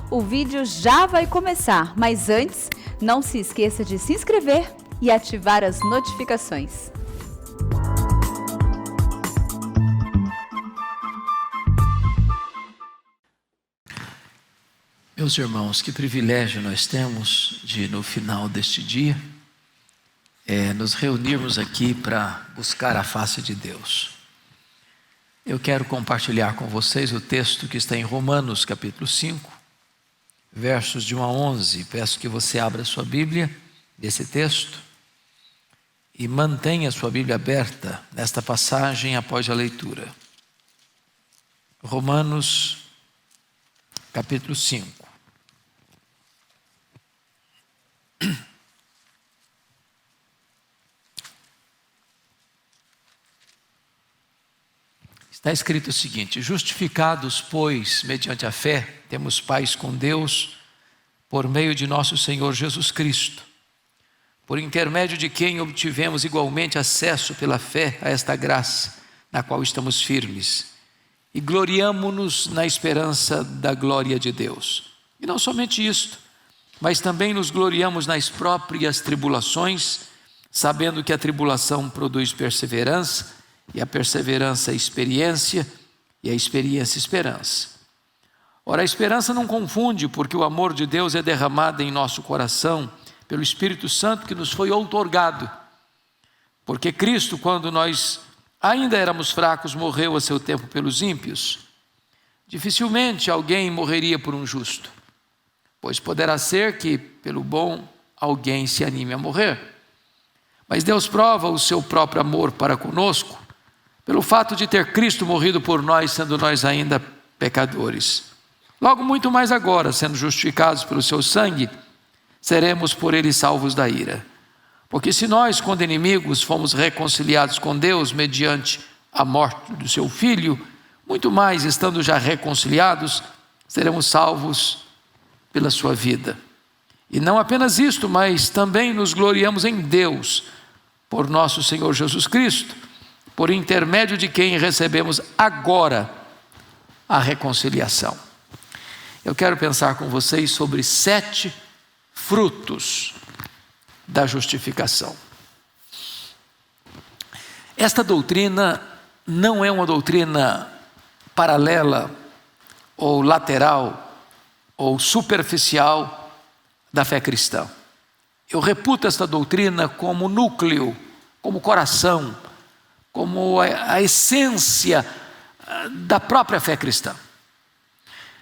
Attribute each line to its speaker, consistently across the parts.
Speaker 1: O vídeo já vai começar, mas antes, não se esqueça de se inscrever e ativar as notificações.
Speaker 2: Meus irmãos, que privilégio nós temos de, no final deste dia, nos reunirmos aqui para buscar a face de Deus. Eu quero compartilhar com vocês o texto que está em Romanos capítulo 5, versos de 1 a 11. Peço que você abra sua Bíblia desse texto e mantenha sua Bíblia aberta nesta passagem após a leitura. Romanos capítulo 5. Está escrito o seguinte: justificados, pois, mediante a fé, temos paz com Deus, por meio de nosso Senhor Jesus Cristo, por intermédio de quem obtivemos igualmente acesso pela fé a esta graça, na qual estamos firmes, e gloriamo-nos na esperança da glória de Deus. E não somente isto, mas também nos gloriamos nas próprias tribulações, sabendo que a tribulação produz perseverança, e a perseverança experiência, e a experiência esperança. Ora, a esperança não confunde, porque o amor de Deus é derramado em nosso coração pelo Espírito Santo que nos foi outorgado. Porque Cristo, quando nós ainda éramos fracos, morreu a seu tempo pelos ímpios. Dificilmente alguém morreria por um justo, pois poderá ser que pelo bom alguém se anime a morrer. Mas Deus prova o seu próprio amor para conosco, pelo fato de ter Cristo morrido por nós, sendo nós ainda pecadores. Logo, muito mais agora, sendo justificados pelo seu sangue, seremos por ele salvos da ira. Porque se nós, quando inimigos, fomos reconciliados com Deus mediante a morte do seu Filho, muito mais, estando já reconciliados, seremos salvos pela sua vida. E não apenas isto, mas também nos gloriamos em Deus, por nosso Senhor Jesus Cristo, por intermédio de quem recebemos agora a reconciliação. Eu quero pensar com vocês sobre 7 frutos da justificação. Esta doutrina não é uma doutrina paralela ou lateral ou superficial da fé cristã. Eu reputo esta doutrina como núcleo, como coração, como a essência da própria fé cristã.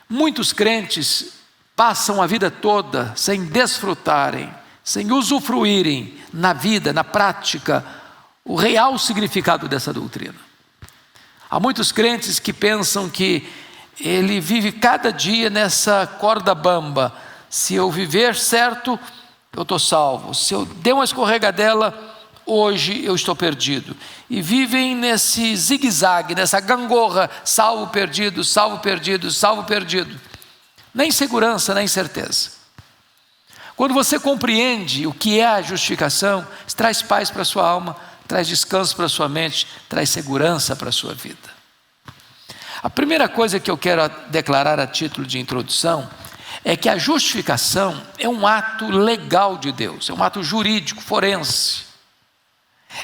Speaker 2: Muitos crentes passam a vida toda sem desfrutarem, sem usufruírem na vida, na prática, o real significado dessa doutrina. Há muitos crentes que pensam que ele vive cada dia nessa corda bamba. Se eu viver certo, eu estou salvo. Se eu der uma escorregadela, hoje eu estou perdido. E vivem nesse zigue-zague, nessa gangorra, salvo, perdido, salvo, perdido, salvo, perdido. Nem segurança, nem certeza. Quando você compreende o que é a justificação, isso traz paz para a sua alma, traz descanso para a sua mente, traz segurança para a sua vida. A primeira coisa que eu quero declarar a título de introdução é que a justificação é um ato legal de Deus, é um ato jurídico, forense.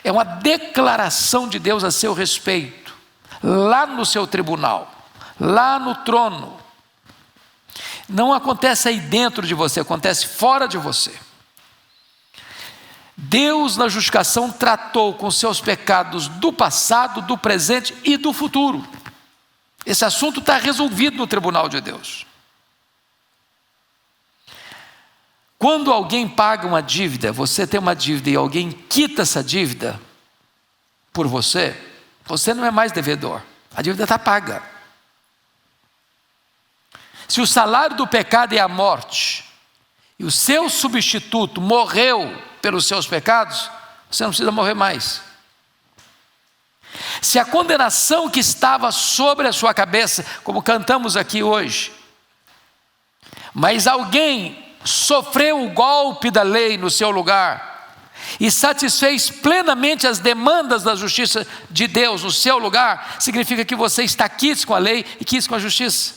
Speaker 2: É uma declaração de Deus a seu respeito, lá no seu tribunal, lá no trono. Não acontece aí dentro de você, acontece fora de você. Deus, na justificação, tratou com seus pecados do passado, do presente e do futuro. Esse assunto está resolvido no tribunal de Deus. Quando alguém paga uma dívida, você tem uma dívida e alguém quita essa dívida por você, você não é mais devedor, a dívida está paga. Se o salário do pecado é a morte, e o seu substituto morreu pelos seus pecados, você não precisa morrer mais. Se a condenação que estava sobre a sua cabeça, como cantamos aqui hoje, mas alguém sofreu o golpe da lei no seu lugar e satisfez plenamente as demandas da justiça de Deus no seu lugar, significa que você está quites com a lei e quites com a justiça.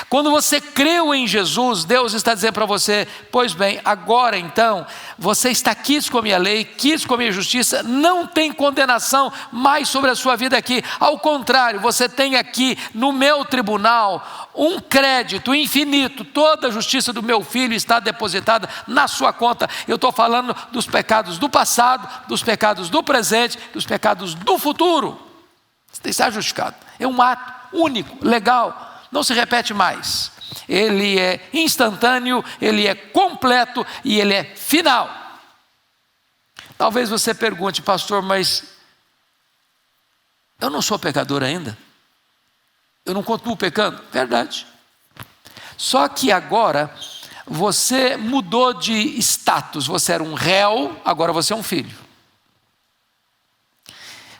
Speaker 2: Quando você creu em Jesus, Deus está dizendo para você: pois bem, agora então, você está quisto com a minha lei, quisto com a minha justiça, não tem condenação mais sobre a sua vida aqui. Ao contrário, você tem aqui no meu tribunal um crédito infinito. Toda a justiça do meu filho está depositada na sua conta. Eu estou falando dos pecados do passado, dos pecados do presente, dos pecados do futuro. Você está justificado. É um ato único, legal. Não se repete mais. Ele é instantâneo, ele é completo e ele é final. Talvez você pergunte: pastor, mas eu não sou pecador ainda? Eu não continuo pecando? Verdade. Só que agora você mudou de status. Você era um réu, agora você é um filho.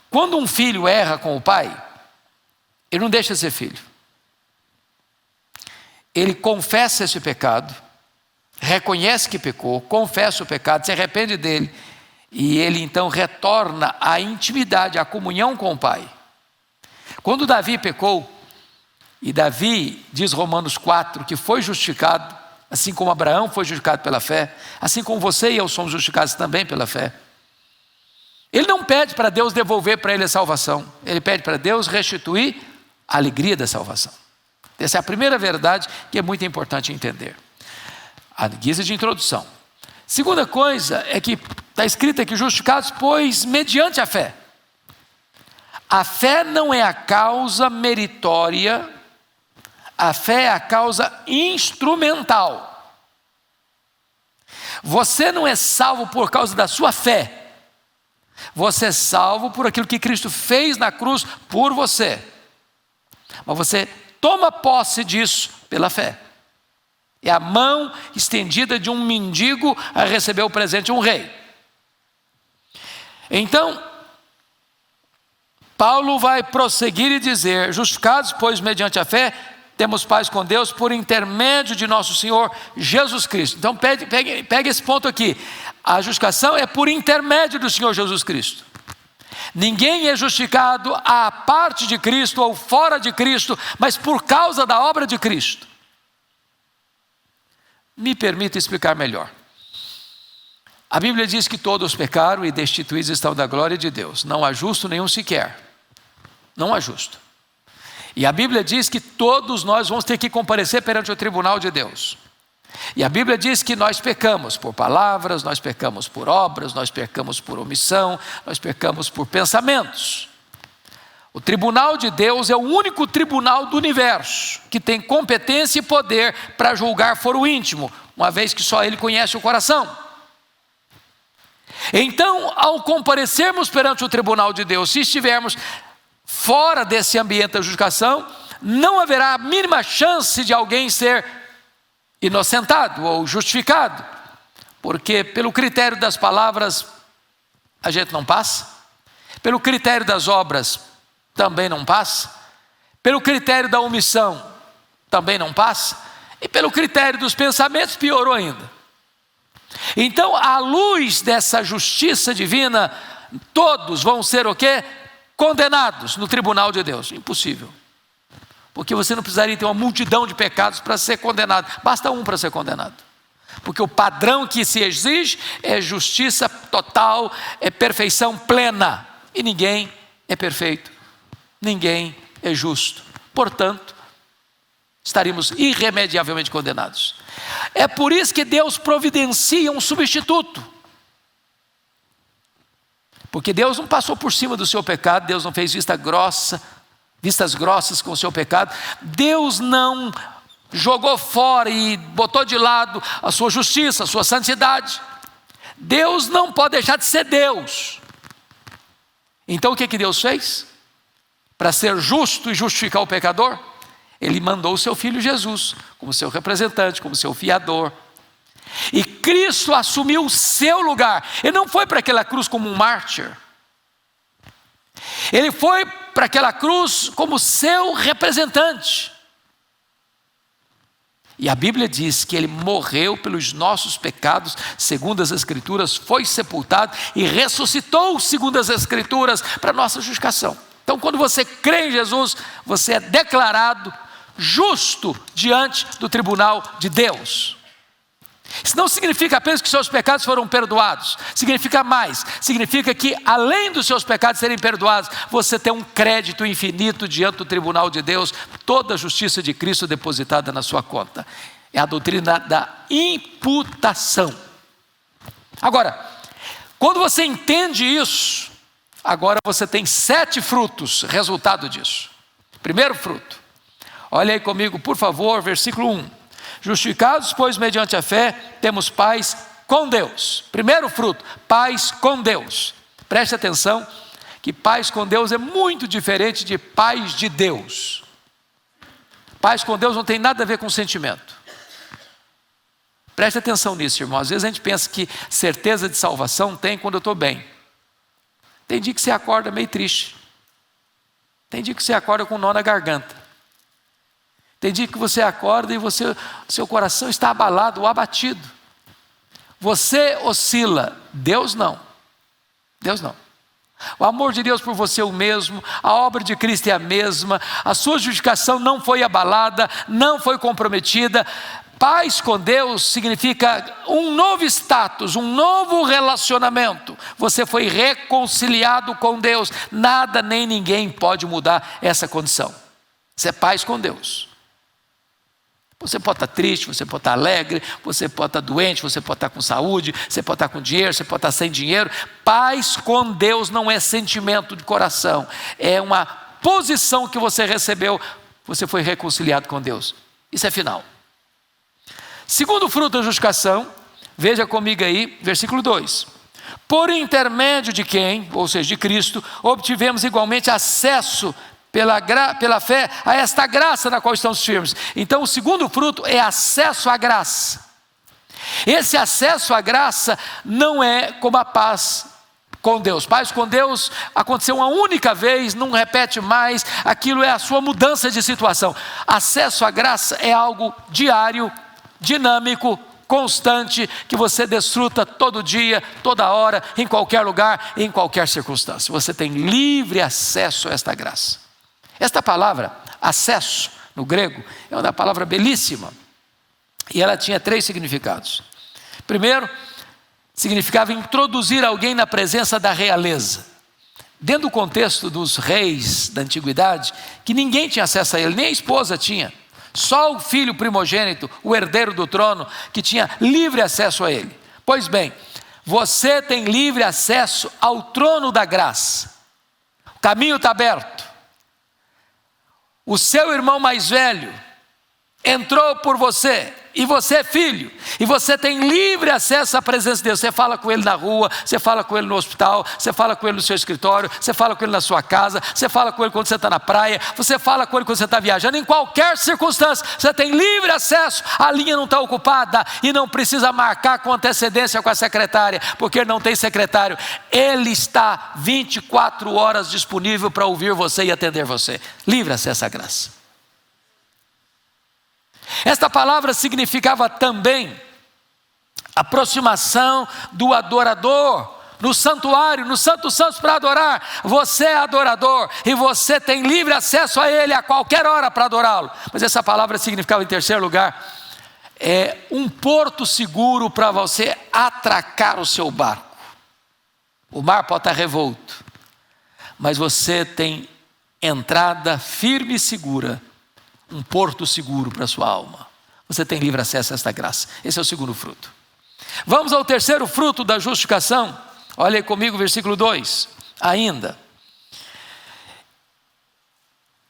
Speaker 2: Quando um filho erra com o pai, ele não deixa de ser filho. Ele confessa esse pecado, reconhece que pecou, confessa o pecado, se arrepende dele, e ele então retorna à intimidade, à comunhão com o Pai. Quando Davi pecou, e Davi, diz Romanos 4, que foi justificado, assim como Abraão foi justificado pela fé, assim como você e eu somos justificados também pela fé. Ele não pede para Deus devolver para ele a salvação, ele pede para Deus restituir a alegria da salvação. Essa é a primeira verdade que é muito importante entender. A guisa de introdução. Segunda coisa é que está escrito aqui: justificados, pois, mediante a fé. A fé não é a causa meritória, a fé é a causa instrumental. Você não é salvo por causa da sua fé. Você é salvo por aquilo que Cristo fez na cruz por você. Mas você toma posse disso pela fé. É a mão estendida de um mendigo a receber o presente de um rei. Então, Paulo vai prosseguir e dizer: justificados, pois, mediante a fé, temos paz com Deus por intermédio de nosso Senhor Jesus Cristo. Então, pegue esse ponto aqui. A justificação é por intermédio do Senhor Jesus Cristo. Ninguém é justificado à parte de Cristo ou fora de Cristo, mas por causa da obra de Cristo. Me permita explicar melhor. A Bíblia diz que todos pecaram e destituídos estão da glória de Deus. Não há justo nenhum sequer. Não há justo. E a Bíblia diz que todos nós vamos ter que comparecer perante o tribunal de Deus. E a Bíblia diz que nós pecamos por palavras, nós pecamos por obras, nós pecamos por omissão, nós pecamos por pensamentos. O tribunal de Deus é o único tribunal do universo que tem competência e poder para julgar foro íntimo, uma vez que só Ele conhece o coração. Então, ao comparecermos perante o tribunal de Deus, se estivermos fora desse ambiente da justificação, não haverá a mínima chance de alguém ser inocentado ou justificado, porque pelo critério das palavras a gente não passa, pelo critério das obras também não passa, pelo critério da omissão também não passa, e pelo critério dos pensamentos piorou ainda. Então, à luz dessa justiça divina, todos vão ser o quê? Condenados no tribunal de Deus. Impossível. Porque você não precisaria ter uma multidão de pecados para ser condenado. Basta um para ser condenado. Porque o padrão que se exige é justiça total, é perfeição plena. E ninguém é perfeito. Ninguém é justo. Portanto, estaríamos irremediavelmente condenados. É por isso que Deus providencia um substituto. Porque Deus não passou por cima do seu pecado, Deus não fez vistas grossas com o seu pecado, Deus não jogou fora e botou de lado a sua justiça, a sua santidade. Deus não pode deixar de ser Deus. Então o que Deus fez? Para ser justo e justificar o pecador, Ele mandou o seu Filho Jesus como seu representante, como seu fiador. E Cristo assumiu o seu lugar. Ele não foi para aquela cruz como um mártir. Ele foi para aquela cruz como seu representante. E a Bíblia diz que Ele morreu pelos nossos pecados, segundo as Escrituras, foi sepultado e ressuscitou, segundo as Escrituras, para a nossa justificação. Então, quando você crê em Jesus, você é declarado justo diante do tribunal de Deus. Isso não significa apenas que seus pecados foram perdoados, significa mais, significa que além dos seus pecados serem perdoados, você tem um crédito infinito diante do tribunal de Deus, toda a justiça de Cristo depositada na sua conta. É a doutrina da imputação. Agora, quando você entende isso, agora você tem 7 frutos, resultado disso. Primeiro fruto, olha aí comigo por favor, versículo 1. Justificados, pois, mediante a fé, temos paz com Deus. Primeiro fruto, paz com Deus. Preste atenção que paz com Deus é muito diferente de paz de Deus. Paz com Deus não tem nada a ver com sentimento. Preste atenção nisso, irmão. Às vezes a gente pensa que certeza de salvação tem quando eu estou bem. Tem dia que você acorda meio triste. Tem dia que você acorda com um nó na garganta. Tem dia que você acorda e seu coração está abalado ou abatido. Você oscila, Deus não. Deus não. O amor de Deus por você é o mesmo, a obra de Cristo é a mesma, a sua justificação não foi abalada, não foi comprometida. Paz com Deus significa um novo status, um novo relacionamento. Você foi reconciliado com Deus. Nada nem ninguém pode mudar essa condição. Isso é paz com Deus. Você pode estar triste, você pode estar alegre, você pode estar doente, você pode estar com saúde, você pode estar com dinheiro, você pode estar sem dinheiro. Paz com Deus não é sentimento de coração, é uma posição que você recebeu, você foi reconciliado com Deus. Isso é final. Segundo fruto da justificação, veja comigo aí, versículo 2. Por intermédio de quem, ou seja, de Cristo, obtivemos igualmente acesso pela fé a esta graça na qual estamos firmes. Então o segundo fruto é acesso à graça. Esse acesso à graça não é como a paz com Deus. Paz com Deus aconteceu uma única vez, não repete mais, aquilo é a sua mudança de situação. Acesso à graça é algo diário, dinâmico, constante, que você desfruta todo dia, toda hora, em qualquer lugar, em qualquer circunstância. Você tem livre acesso a esta graça. Esta palavra, acesso, no grego, é uma palavra belíssima. E ela tinha 3 significados. Primeiro, significava introduzir alguém na presença da realeza. Dentro do contexto dos reis da antiguidade, que ninguém tinha acesso a ele, nem a esposa tinha. Só o filho primogênito, o herdeiro do trono, que tinha livre acesso a ele. Pois bem, você tem livre acesso ao trono da graça. O caminho está aberto. O seu irmão mais velho entrou por você, e você é filho, e você tem livre acesso à presença de Deus. Você fala com ele na rua, você fala com ele no hospital, você fala com ele no seu escritório, você fala com ele na sua casa, você fala com ele quando você está na praia, você fala com ele quando você está viajando, em qualquer circunstância, você tem livre acesso, a linha não está ocupada, e não precisa marcar com antecedência com a secretária, porque não tem secretário, ele está 24 horas disponível para ouvir você e atender você. Livre acesso à graça. Esta palavra significava também aproximação do adorador no santuário, no Santo dos Santos para adorar. Você é adorador e você tem livre acesso a Ele a qualquer hora para adorá-lo. Mas essa palavra significava, em terceiro lugar, um porto seguro para você atracar o seu barco. O mar pode estar revolto, mas você tem entrada firme e segura, um porto seguro para a sua alma. Você tem livre acesso a esta graça. Esse é o segundo fruto. Vamos ao terceiro fruto da justificação. Olha aí comigo, versículo 2. Ainda.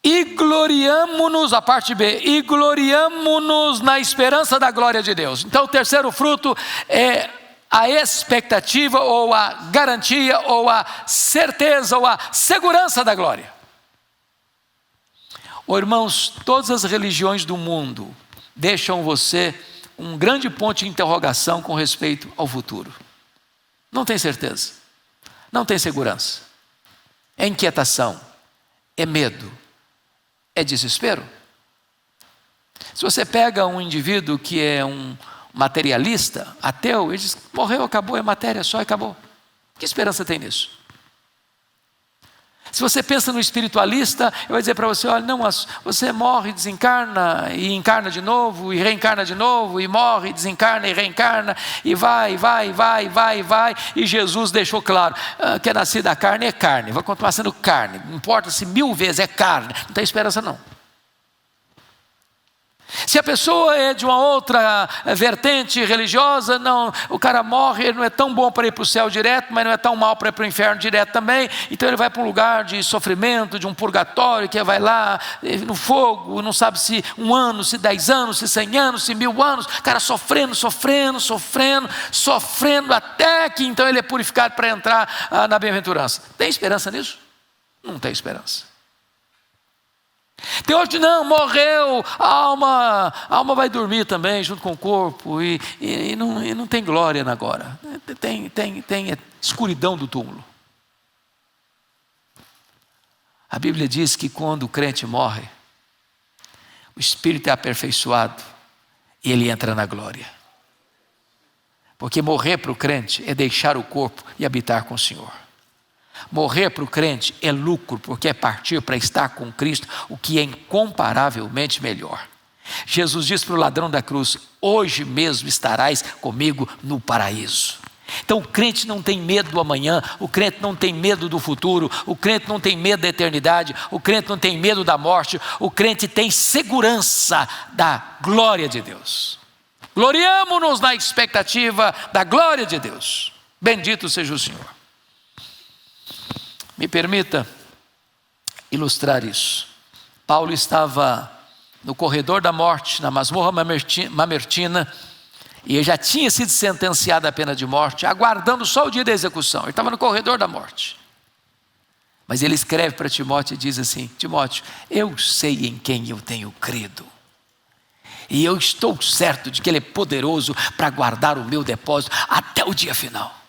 Speaker 2: E gloriamo-nos, a parte B, e gloriamo-nos na esperança da glória de Deus. Então o terceiro fruto é a expectativa, ou a garantia, ou a certeza, ou a segurança da glória. Oh, irmãos, todas as religiões do mundo deixam você um grande ponto de interrogação com respeito ao futuro. Não tem certeza, não tem segurança, é inquietação, é medo, é desespero. Se você pega um indivíduo que é um materialista, ateu, ele diz: morreu, acabou, é matéria só, acabou. Que esperança tem nisso? Se você pensa no espiritualista, ele vai dizer para você, olha, não, você morre, desencarna e encarna de novo, e reencarna de novo, e morre, desencarna e reencarna, e vai, e Jesus deixou claro, que é nascido da carne é carne, vai continuar sendo carne, não importa se 1000 vezes é carne, não tem esperança não. Se a pessoa é de uma outra vertente religiosa, não, o cara morre, ele não é tão bom para ir para o céu direto, mas não é tão mal para ir para o inferno direto também, então ele vai para um lugar de sofrimento, de um purgatório, que vai lá no fogo, não sabe se 1 ano, se 10 anos, se 100 anos, se 1000 anos, o cara sofrendo, até que então ele é purificado para entrar na bem-aventurança. Tem esperança nisso? Não tem esperança. Tem outro, não, morreu, a alma vai dormir também junto com o corpo e não tem glória agora, tem escuridão do túmulo. A Bíblia diz que quando o crente morre, o espírito é aperfeiçoado e ele entra na glória. Porque morrer para o crente é deixar o corpo e habitar com o Senhor. Morrer para o crente é lucro, porque é partir para estar com Cristo, o que é incomparavelmente melhor. Jesus disse para o ladrão da cruz, hoje mesmo estarás comigo no paraíso. Então o crente não tem medo do amanhã, o crente não tem medo do futuro, o crente não tem medo da eternidade, o crente não tem medo da morte, o crente tem segurança da glória de Deus. Gloriamo-nos na expectativa da glória de Deus. Bendito seja o Senhor. Me permita ilustrar isso. Paulo estava no corredor da morte, na masmorra mamertina, e ele já tinha sido sentenciado à pena de morte, aguardando só o dia da execução. Ele estava no corredor da morte. Mas ele escreve para Timóteo e diz assim, Timóteo, eu sei em quem eu tenho crido. E eu estou certo de que Ele é poderoso para guardar o meu depósito até o dia final.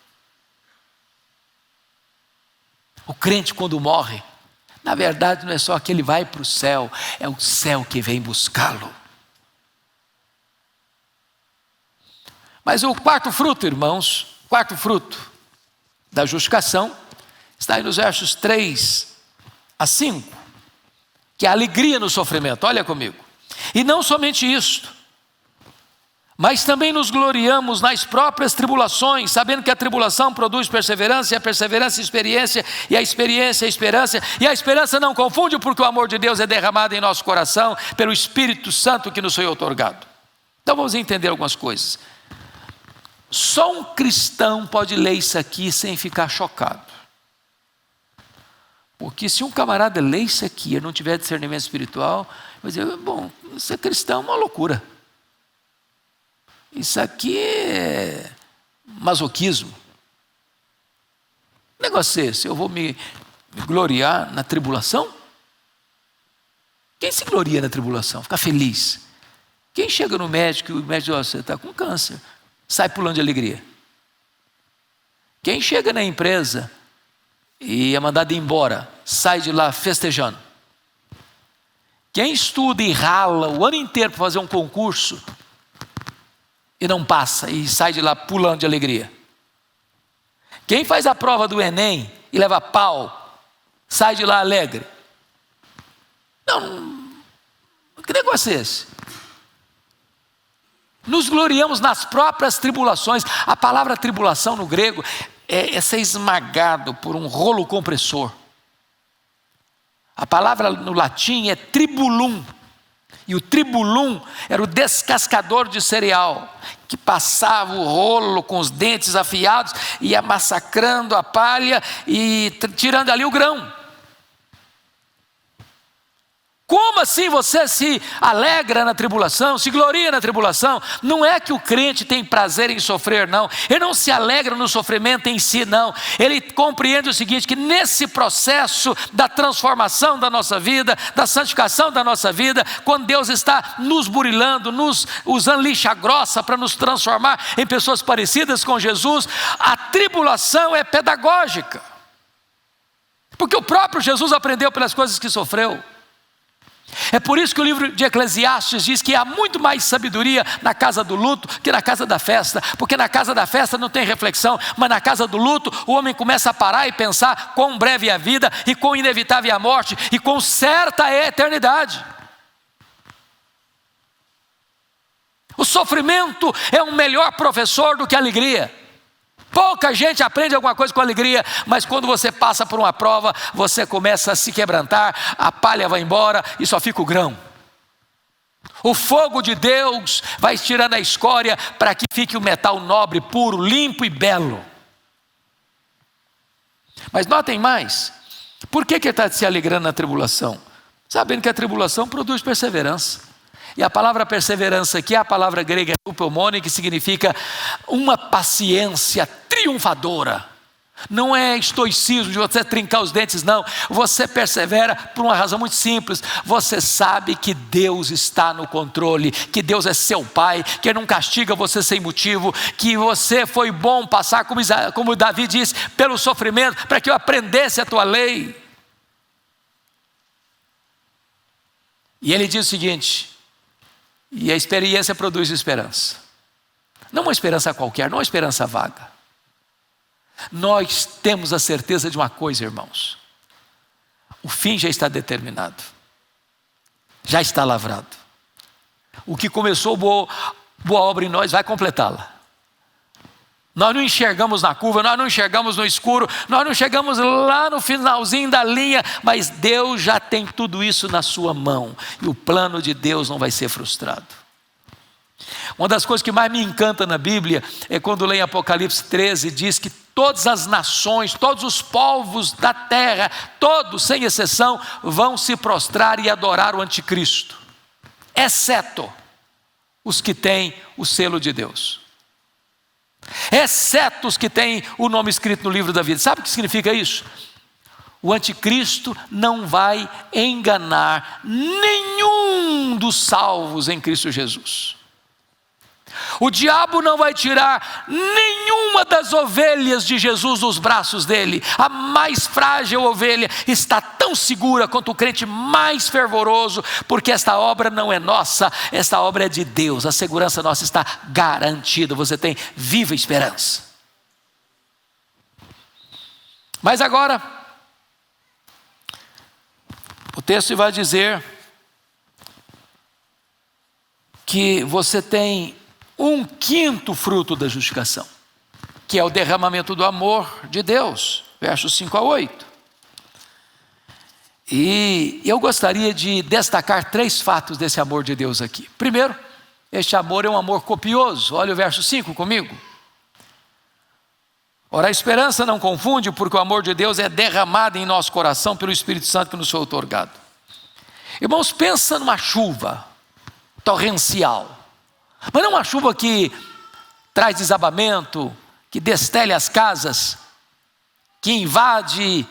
Speaker 2: O crente quando morre, na verdade não é só que ele vai para o céu, é o céu que vem buscá-lo. Mas o quarto fruto, irmãos, quarto fruto da justificação, está aí nos versos 3 a 5, que é a alegria no sofrimento, olha comigo. E não somente isto, mas também nos gloriamos nas próprias tribulações, sabendo que a tribulação produz perseverança, e a perseverança experiência, e a experiência esperança, e a esperança não confunde, porque o amor de Deus é derramado em nosso coração, pelo Espírito Santo que nos foi outorgado. Então vamos entender algumas coisas. Só um cristão pode ler isso aqui sem ficar chocado. Porque se um camarada lê isso aqui e não tiver discernimento espiritual, vai dizer, bom, ser cristão é uma loucura. Isso aqui é masoquismo. O negócio é esse, eu vou me gloriar na tribulação? Quem se gloria na tribulação? Fica feliz. Quem chega no médico e o médico diz, você está com câncer, sai pulando de alegria. Quem chega na empresa e é mandado embora, sai de lá festejando. Quem estuda e rala o ano inteiro para fazer um concurso e não passa, e sai de lá pulando de alegria. Quem faz a prova do Enem e leva pau, sai de lá alegre. Não, que negócio é esse? Nos gloriamos nas próprias tribulações. A palavra tribulação no grego é ser esmagado por um rolo compressor. A palavra no latim é tribulum. E o tribulum era o descascador de cereal, que passava o rolo com os dentes afiados, ia massacrando a palha e tirando ali o grão. Como assim você se alegra na tribulação, se gloria na tribulação? Não é que o crente tem prazer em sofrer, não. Ele não se alegra no sofrimento em si, não. Ele compreende o seguinte, que nesse processo da transformação da nossa vida, da santificação da nossa vida, quando Deus está nos burilando, nos usando lixa grossa para nos transformar em pessoas parecidas com Jesus, a tribulação é pedagógica. Porque o próprio Jesus aprendeu pelas coisas que sofreu. É por isso que o livro de Eclesiastes diz que há muito mais sabedoria na casa do luto que na casa da festa, porque na casa da festa não tem reflexão, mas na casa do luto o homem começa a parar e pensar quão breve é a vida, e quão inevitável é a morte, e quão certa é a eternidade. O sofrimento é um melhor professor do que a alegria. Pouca gente aprende alguma coisa com alegria, mas quando você passa por uma prova, você começa a se quebrantar, a palha vai embora e só fica o grão. O fogo de Deus vai tirando a escória para que fique o metal nobre, puro, limpo e belo. Mas notem mais, por que ele está se alegrando na tribulação? Sabendo que a tribulação produz perseverança. E a palavra perseverança aqui é a palavra grega upomone, que significa uma paciência triunfadora. Não é estoicismo de você trincar os dentes, não. Você persevera por uma razão muito simples. Você sabe que Deus está no controle, que Deus é seu Pai, que Ele não castiga você sem motivo, que você foi bom passar, como Davi disse, pelo sofrimento, para que eu aprendesse a tua lei. E ele diz o seguinte: e a experiência produz esperança. Não uma esperança qualquer, não uma esperança vaga. Nós temos a certeza de uma coisa, irmãos: o fim já está determinado, já está lavrado. O que começou boa obra em nós vai completá-la. Nós não enxergamos na curva, nós não enxergamos no escuro, nós não chegamos lá no finalzinho da linha, mas Deus já tem tudo isso na sua mão, e o plano de Deus não vai ser frustrado. Uma das coisas que mais me encanta na Bíblia é quando leio Apocalipse 13, diz que todas as nações, todos os povos da terra, todos sem exceção, vão se prostrar e adorar o anticristo, exceto os que têm o selo de Deus, exceto os que têm o nome escrito no livro da vida. Sabe o que significa isso? O anticristo não vai enganar nenhum dos salvos em Cristo Jesus. O diabo não vai tirar nenhuma das ovelhas de Jesus dos braços dele. A mais frágil ovelha está tão segura quanto o crente mais fervoroso, porque esta obra não é nossa, esta obra é de Deus. A segurança nossa está garantida. Você tem viva esperança. Mas agora, o texto vai dizer que você tem um quinto fruto da justificação, que é o derramamento do amor de Deus, versos 5 a 8. E eu gostaria de destacar 3 fatos desse amor de Deus aqui. Primeiro, este amor é um amor copioso. Olha o verso 5 comigo. Ora, a esperança não confunde, porque o amor de Deus é derramado em nosso coração pelo Espírito Santo que nos foi outorgado. Irmãos, pensa numa chuva torrencial, mas não uma chuva que traz desabamento, que destelha as casas, que invade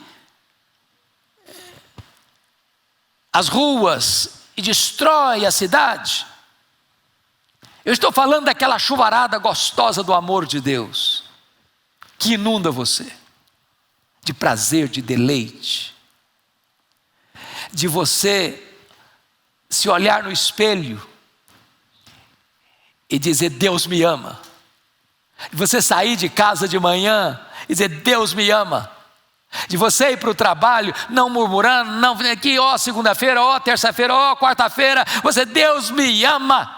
Speaker 2: as ruas e destrói a cidade. Eu estou falando daquela chuvarada gostosa do amor de Deus, que inunda você, de prazer, de deleite, de você se olhar no espelho e dizer: Deus me ama. De você sair de casa de manhã e dizer: Deus me ama. De você ir para o trabalho não murmurando, não aqui, ó segunda-feira, ó terça-feira, ó quarta-feira, você: Deus me ama.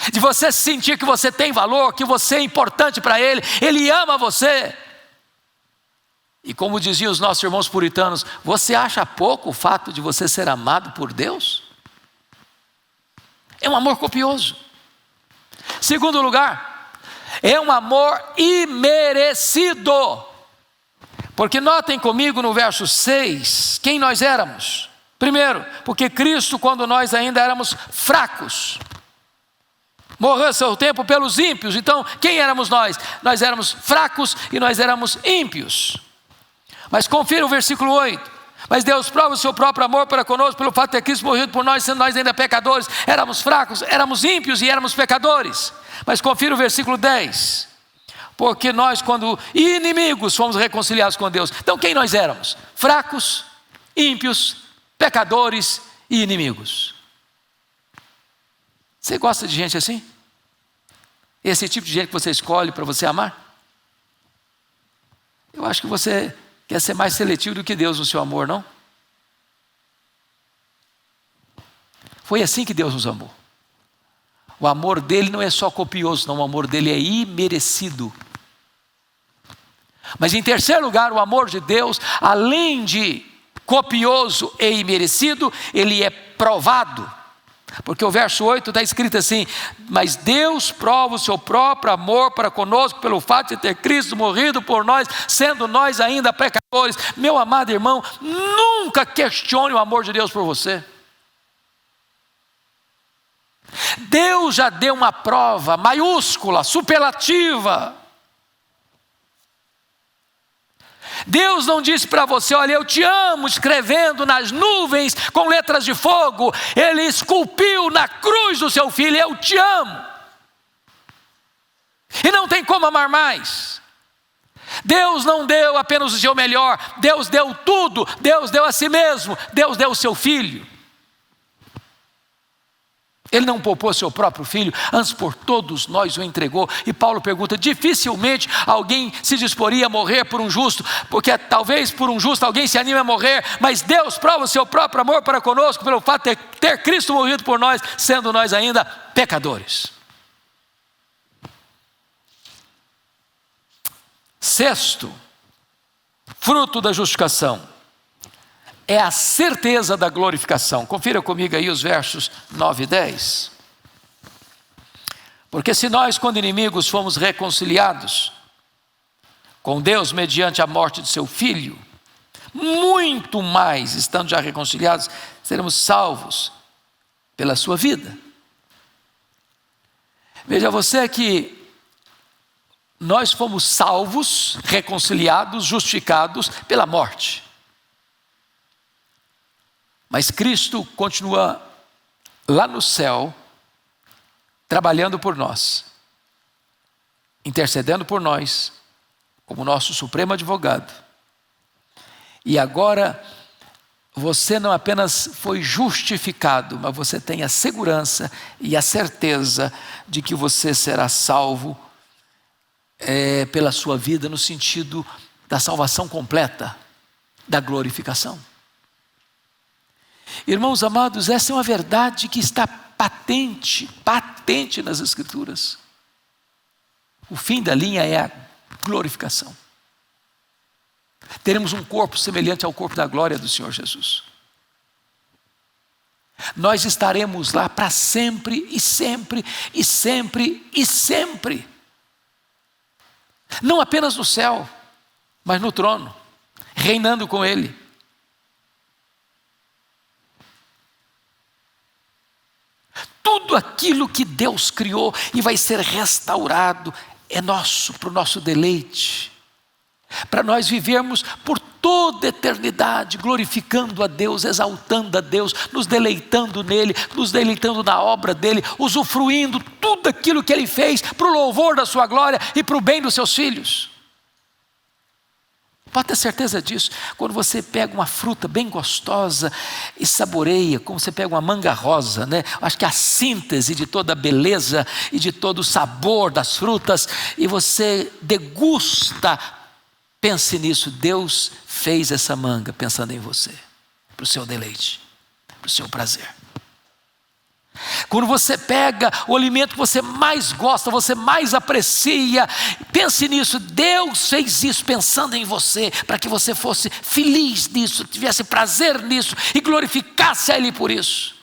Speaker 2: De você sentir que você tem valor, que você é importante para Ele, Ele ama você. E como diziam os nossos irmãos puritanos, você acha pouco o fato de você ser amado por Deus? É um amor copioso. Segundo lugar, é um amor imerecido. Porque notem comigo no verso 6, quem nós éramos. Primeiro, porque Cristo, quando nós ainda éramos fracos, morreu a seu tempo pelos ímpios. Então, quem éramos nós? Nós éramos fracos e nós éramos ímpios. Mas confira o versículo 8. Mas Deus prova o seu próprio amor para conosco pelo fato de ter Cristo morrido por nós, sendo nós ainda pecadores. Éramos fracos, éramos ímpios e éramos pecadores. Mas confira o versículo 10. Porque nós, quando inimigos, fomos reconciliados com Deus. Então quem nós éramos? Fracos, ímpios, pecadores e inimigos. Você gosta de gente assim? Esse tipo de gente que você escolhe para você amar? Eu acho que você quer ser mais seletivo do que Deus no seu amor, não? Foi assim que Deus nos amou. O amor dele não é só copioso, não, o amor dele é imerecido. Mas em terceiro lugar, o amor de Deus, além de copioso e imerecido, ele é provado. Porque o verso 8 está escrito assim: mas Deus prova o seu próprio amor para conosco pelo fato de ter Cristo morrido por nós, sendo nós ainda pecadores. Meu amado irmão, nunca questione o amor de Deus por você. Deus já deu uma prova maiúscula, superlativa. Deus não disse para você: olha, eu te amo, escrevendo nas nuvens com letras de fogo. Ele esculpiu na cruz do seu filho: eu te amo. E não tem como amar mais. Deus não deu apenas o seu melhor, Deus deu tudo. Deus deu a si mesmo, Deus deu o seu filho. Ele não poupou seu próprio filho, antes por todos nós o entregou. E Paulo pergunta: dificilmente alguém se disporia a morrer por um justo, porque talvez por um justo alguém se anime a morrer, mas Deus prova o seu próprio amor para conosco pelo fato de ter Cristo morrido por nós, sendo nós ainda pecadores. Sexto, fruto da justificação é a certeza da glorificação. Confira comigo aí os versos 9 e 10. Porque se nós, quando inimigos, fomos reconciliados com Deus mediante a morte de seu Filho, muito mais, estando já reconciliados, seremos salvos pela sua vida. Veja você que nós fomos salvos, reconciliados, justificados pela morte. Mas Cristo continua lá no céu, trabalhando por nós, intercedendo por nós, como nosso supremo advogado. E agora, você não apenas foi justificado, mas você tem a segurança e a certeza de que você será salvo pela sua vida, no sentido da salvação completa, da glorificação. Irmãos amados, essa é uma verdade que está patente nas Escrituras. O fim da linha é a glorificação. Teremos um corpo semelhante ao corpo da glória do Senhor Jesus. Nós estaremos lá para sempre e sempre e sempre e sempre. Não apenas no céu, mas no trono, reinando com Ele. Tudo aquilo que Deus criou e vai ser restaurado é nosso, para o nosso deleite, para nós vivermos por toda a eternidade, glorificando a Deus, exaltando a Deus, nos deleitando nele, nos deleitando na obra dele, usufruindo tudo aquilo que ele fez para o louvor da sua glória e para o bem dos seus filhos. Pode ter certeza disso. Quando você pega uma fruta bem gostosa e saboreia, como você pega uma manga rosa, né? Acho que a síntese de toda a beleza e de todo o sabor das frutas, e você degusta, pense nisso, Deus fez essa manga pensando em você, para o seu deleite, para o seu prazer. Quando você pega o alimento que você mais gosta, você mais aprecia, pense nisso, Deus fez isso pensando em você, para que você fosse feliz nisso, tivesse prazer nisso e glorificasse a Ele por isso.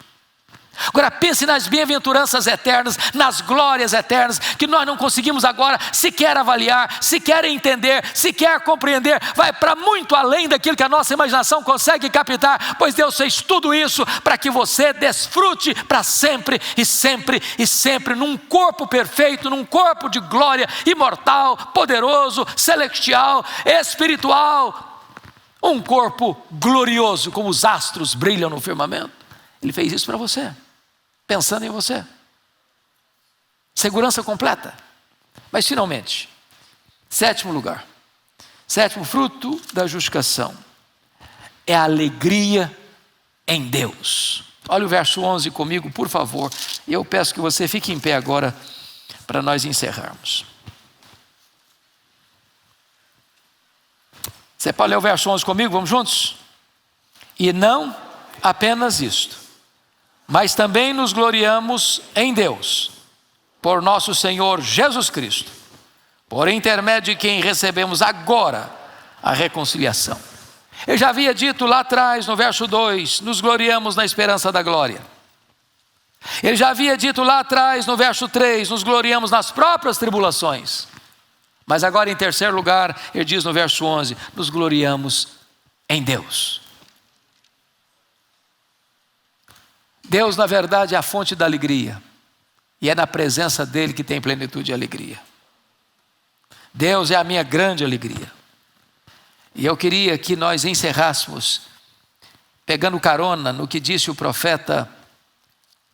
Speaker 2: Agora pense nas bem-aventuranças eternas, nas glórias eternas, que nós não conseguimos agora sequer avaliar, sequer entender, sequer compreender. Vai para muito além daquilo que a nossa imaginação consegue captar, pois Deus fez tudo isso para que você desfrute para sempre e sempre e sempre, num corpo perfeito, num corpo de glória, imortal, poderoso, celestial, espiritual, um corpo glorioso, como os astros brilham no firmamento. Ele fez isso para você, pensando em você. Segurança completa. Mas finalmente, sétimo lugar, sétimo fruto da justificação é a alegria em Deus. Olha o verso 11 comigo, por favor. E eu peço que você fique em pé agora para nós encerrarmos. Você pode ler o verso 11 comigo? Vamos juntos? E não apenas isto, mas também nos gloriamos em Deus, por nosso Senhor Jesus Cristo, por intermédio de quem recebemos agora a reconciliação. Eu já havia dito lá atrás, no verso 2, nos gloriamos na esperança da glória. Ele já havia dito lá atrás, no verso 3, nos gloriamos nas próprias tribulações. Mas agora, em terceiro lugar, ele diz no verso 11, nos gloriamos em Deus. Deus, na verdade, é a fonte da alegria. E é na presença dele que tem plenitude e alegria. Deus é a minha grande alegria. E eu queria que nós encerrássemos pegando carona no que disse o profeta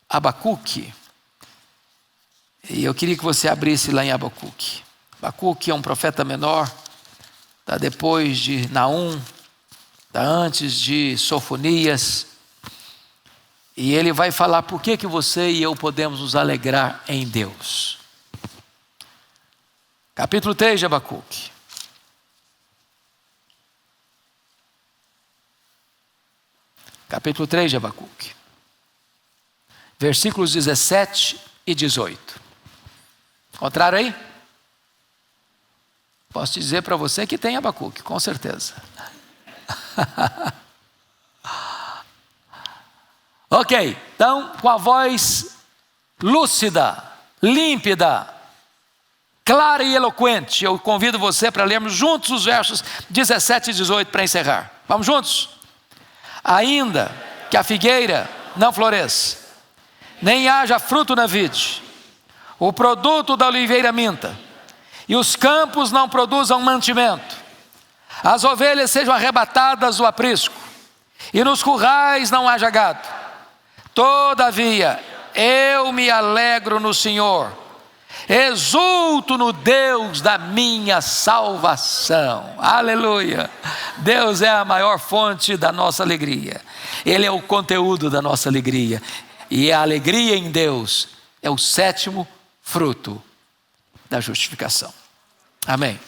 Speaker 2: Abacuque. E eu queria que você abrisse lá em Abacuque. Abacuque é um profeta menor, está depois de Naum, está antes de Sofonias. E ele vai falar por que você e eu podemos nos alegrar em Deus. Capítulo 3 de Abacuque. Capítulo 3 de Abacuque. Versículos 17 e 18. Encontraram aí? Posso dizer para você que tem Abacuque, com certeza. Ok, então com a voz lúcida, límpida, clara e eloquente, eu convido você para lermos juntos os versos 17 e 18 para encerrar. Vamos juntos? Ainda que a figueira não floresça, nem haja fruto na vide, o produto da oliveira minta, e os campos não produzam mantimento, as ovelhas sejam arrebatadas do aprisco, e nos currais não haja gado. Todavia, eu me alegro no Senhor, exulto no Deus da minha salvação. Aleluia! Deus é a maior fonte da nossa alegria. Ele é o conteúdo da nossa alegria. E a alegria em Deus é o sétimo fruto da justificação. Amém.